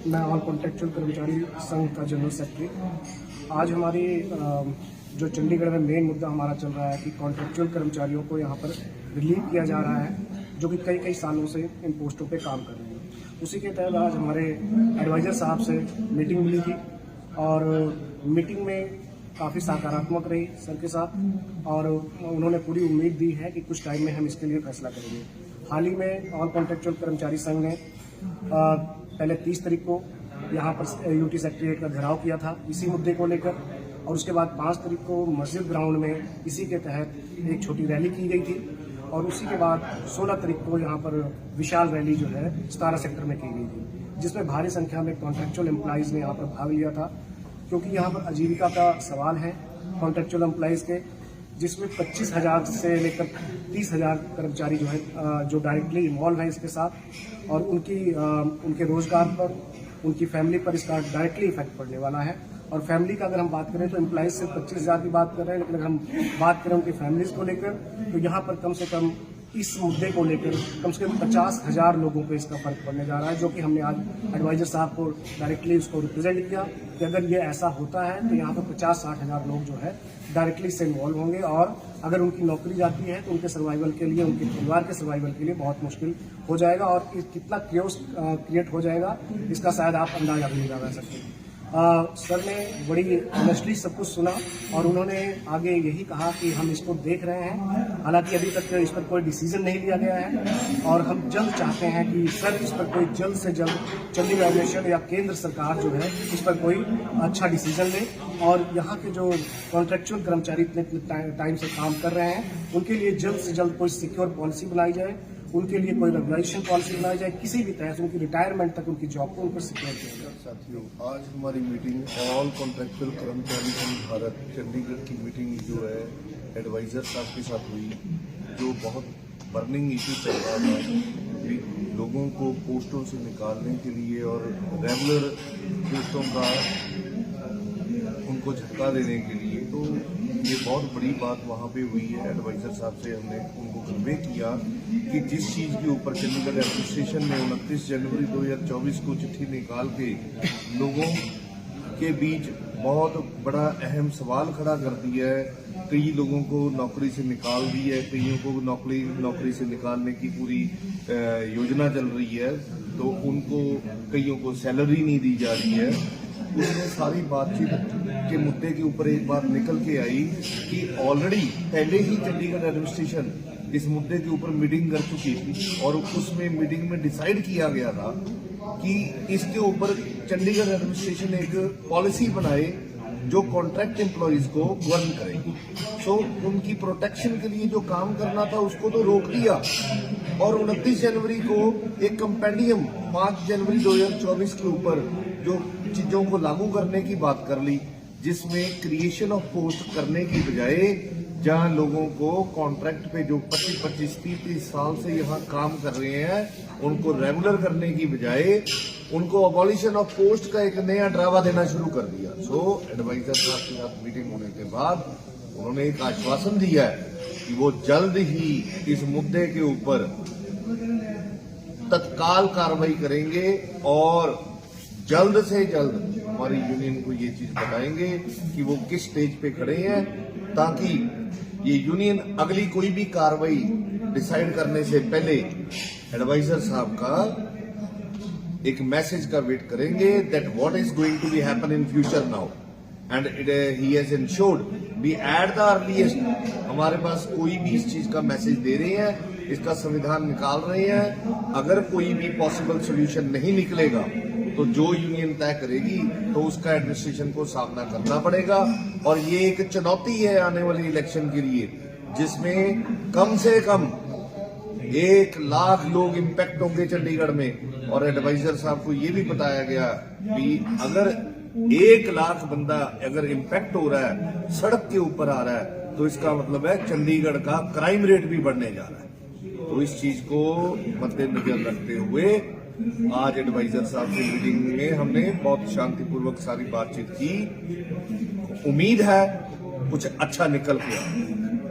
मैं all contractual कर्मचारी संघ का जनरल सेक्रेटरी। आज हमारी जो चंडीगढ़ में मेन मुद्दा हमारा चल रहा है कि कॉन्ट्रेक्चुअल कर्मचारियों को यहाँ पर रिलीव किया जा रहा है, जो कि कई सालों से इन पोस्टों पे काम कर रहे हैं। उसी के तहत आज हमारे एडवाइज़र साहब से मीटिंग मिली थी और मीटिंग में काफ़ी सकारात्मक रही सर के साथ, और उन्होंने पूरी उम्मीद दी है कि कुछ टाइम में हम इसके लिए फैसला करेंगे। हाल ही में ऑल कॉन्ट्रेक्चुअल कर्मचारी संघ ने पहले 30 तारीख को यहाँ पर यूटी सेक्रेटरीट का घेराव किया था इसी मुद्दे को लेकर, और उसके बाद 5 तारीख को मस्जिद ग्राउंड में इसी के तहत एक छोटी रैली की गई थी, और उसी के बाद 16 तारीख को यहाँ पर विशाल रैली जो है 17 सेक्टर में की गई थी, जिसमें भारी संख्या में कॉन्ट्रेक्चुअल एम्प्लॉइज़ ने यहाँ पर भाग लिया था। क्योंकि यहाँ पर आजीविका का सवाल है कॉन्ट्रेक्चुअल एम्प्लॉइज़ के, जिसमें 25,000 से लेकर 30,000 कर्मचारी जो है जो डायरेक्टली इन्वॉल्व हैं इसके साथ, और उनके रोजगार पर, उनकी फैमिली पर इसका डायरेक्टली इफेक्ट पड़ने वाला है। और फैमिली का अगर हम बात करें तो एम्प्लॉइज से 25,000 की बात कर रहे हैं, लेकिन अगर हम बात करें उनकी फैमिलीज को लेकर तो यहाँ पर कम से कम इस मुद्दे को लेकर कम से कम 50,000 लोगों पे इसका फर्क पड़ने जा रहा है, जो कि हमने आज एडवाइजर साहब को डायरेक्टली उसको रिप्रेजेंट किया कि अगर ये ऐसा होता है तो यहाँ पर 50-60 हज़ार लोग जो है डायरेक्टली इससे इन्वॉल्व होंगे, और अगर उनकी नौकरी जाती है तो उनके सर्वाइवल के लिए, उनके परिवार के सर्वाइवल के लिए बहुत मुश्किल हो जाएगा, और कितना क्योस क्रिएट हो जाएगा इसका शायद आप अंदाजा भी नहीं लगा सकते। सर ने बड़ी ऑनेस्टली सब कुछ सुना, और उन्होंने आगे यही कहा कि हम इसको देख रहे हैं, हालांकि अभी तक इस पर कोई डिसीजन नहीं लिया गया है, और हम जल्द चाहते हैं कि सर इस पर कोई जल्द से जल्द चंडीगढ़ एडमिनिस्ट्रेशन या केंद्र सरकार जो है इस पर कोई अच्छा डिसीजन ले, और यहाँ के जो कॉन्ट्रेक्चुअल कर्मचारी इतने टाइम से काम कर रहे हैं उनके लिए जल्द से जल्द कोई सिक्योर पॉलिसी बनाई जाए, उनके लिए कोई रेगुलेशन पॉलिसी बनाई जाए, किसी भी तरह से उनकी रिटायरमेंट तक उनकी जॉब को उनको सिक्योर किया जाए। साथियों, आज हमारी मीटिंग ऑल कॉन्ट्रेक्चुअल कर्मचारी संघ भारत चंडीगढ़ की मीटिंग जो है एडवाइजर साहब के साथ हुई, जो बहुत बर्निंग इशू चल रहा था लोगों को पोस्टों से निकालने के लिए और रेगुलर पोस्टों का उनको झटका देने के लिए। तो ये बहुत बड़ी बात वहाँ पे हुई है। एडवाइजर साहब से हमने उनको कन्वे किया कि जिस चीज़ के ऊपर चंडीगढ़ एडमिनिस्ट्रेशन ने 29 जनवरी 2024 को चिट्ठी निकाल के लोगों के बीच बहुत बड़ा अहम सवाल खड़ा कर दिया है, कई लोगों को नौकरी से निकाल दी है, कईयों को नौकरी से निकालने की पूरी योजना चल रही है, तो उनको कईयों को सैलरी नहीं दी जा रही है। उसमें सारी बातचीत के मुद्दे के ऊपर एक बात निकल के आई कि ऑलरेडी पहले ही चंडीगढ़ एडमिनिस्ट्रेशन इस मुद्दे के ऊपर मीटिंग कर चुकी थी, और उसमें मीटिंग में डिसाइड किया गया था कि इसके ऊपर चंडीगढ़ एडमिनिस्ट्रेशन एक पॉलिसी बनाए जो कॉन्ट्रैक्ट एम्प्लॉइज को गवर्न करेगी। सो उनकी प्रोटेक्शन के लिए जो काम करना था उसको तो रोक दिया, और 29 जनवरी को एक कंपेंडियम 5 जनवरी 2024 के ऊपर जो चीजों को लागू करने की बात कर ली, जिसमें क्रिएशन ऑफ पोस्ट करने की बजाय जहां लोगों को कॉन्ट्रैक्ट पे जो 25-25, 30-30 साल से यहाँ काम कर रहे हैं उनको रेगुलर करने की बजाय उनको अबॉलिशन ऑफ पोस्ट का एक नया ड्रावा देना शुरू कर दिया। सो एडवाइजर साहब के साथ मीटिंग होने के बाद उन्होंने एक आश्वासन दिया है कि वो जल्द ही इस मुद्दे के ऊपर तत्काल कार्रवाई करेंगे, और जल्द से जल्द हमारी यूनियन को ये चीज बताएंगे कि वो किस स्टेज पे खड़े हैं, ताकि ये यूनियन अगली कोई भी कार्रवाई डिसाइड करने से पहले एडवाइजर साहब का एक मैसेज का वेट करेंगे that what is going to be happen in future now, and he has insured be at the earliest. हमारे पास कोई भी इस चीज का मैसेज दे रहे हैं, इसका संविधान निकाल रहे हैं, अगर कोई भी पॉसिबल सोल्यूशन नहीं निकलेगा तो जो यूनियन तय करेगी तो उसका एडमिनिस्ट्रेशन को सामना करना पड़ेगा। और ये एक चुनौती है आने वाले इलेक्शन के लिए, जिसमें कम से कम 1 लाख लोग इम्पैक्ट होंगे चंडीगढ़ में, और एडवाइजर साहब को ये भी बताया गया कि अगर 1 लाख बंदा अगर इम्पैक्ट हो रहा है, सड़क के ऊपर आ रहा है, तो इसका मतलब है चंडीगढ़ का क्राइम रेट भी बढ़ने जा रहा है। तो इस चीज को मद्देनजर रखते हुए आज एडवाइजर साहब की मीटिंग में हमने बहुत शांतिपूर्वक सारी बातचीत की। उम्मीद है कुछ अच्छा निकल के आए।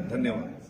धन्यवाद।